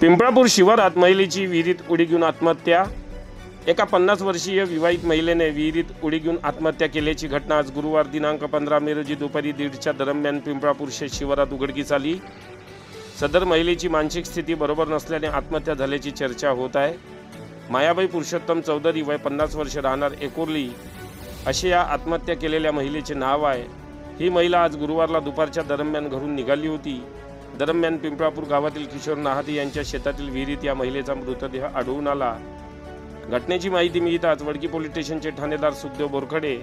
पिंपळापूर शिवारात महिलेची विहिरीत उडी घेऊन आत्महत्या। एका 50 वर्षीय विवाहित महिलेने विहिरीत उडी घेऊन आत्महत्या केल्याची घटना आज गुरुवार दिनांक 15 मे रोजी दुपारी 1:30च्या दरम्यान पिंपळापूर शिवारात उघडकीस आली। सदर महिलेची मानसिक स्थिती बरोबर नसल्याने आत्महत्या झाल्याची चर्चा होत आहे। मायाबाई पुरुषोत्तम चौधरी वय 50 वर्ष राहणार एकोर्ली असे या आत्महत्या केलेल्या महिलेचे नाव आहे। ही महिला आज गुरुवारला दुपारच्या दरम्यान घरून निघाली होती। दरम्यान पिंपळापूर गावातील किशोर नाहाती यांच्या शेतातील विहिरीत या महिलेचा मृतदेह आढळून आला। घटनेची माहिती मिळताच वडकी पोलीस स्टेशनचे ठाणेदार सुखदेव बोरखडे,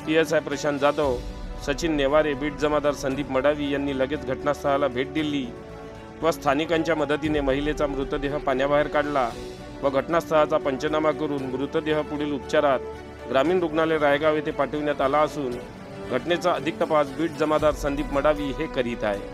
PSI प्रशांत जाधव, सचिन नेवारे, बीट जमादार संदीप मडावी यांनी लगेच घटनास्थळाला भेट दिली व स्थानिकांच्या मदतीने महिलेचा मृतदेह पाण्याबाहेर काढला व घटनास्थळाचा पंचनामा करून मृतदेह पुढील उपचारात ग्रामीण रुग्णालय रायगाव येथे पाठविण्यात आला असून घटनेचा अधिक तपास बीट जमादार संदीप मडावी हे करीत आहे।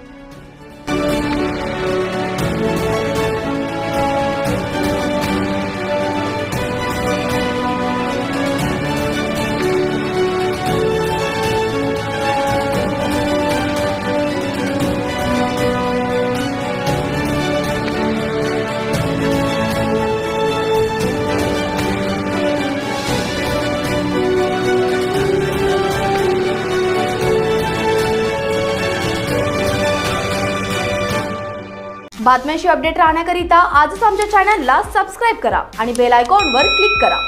बातम्यांशी अपडेट राहण्याकरिता आजच आमच्या चॅनलला सबस्क्राइब करा आणि बेल आयकॉनवर क्लिक करा।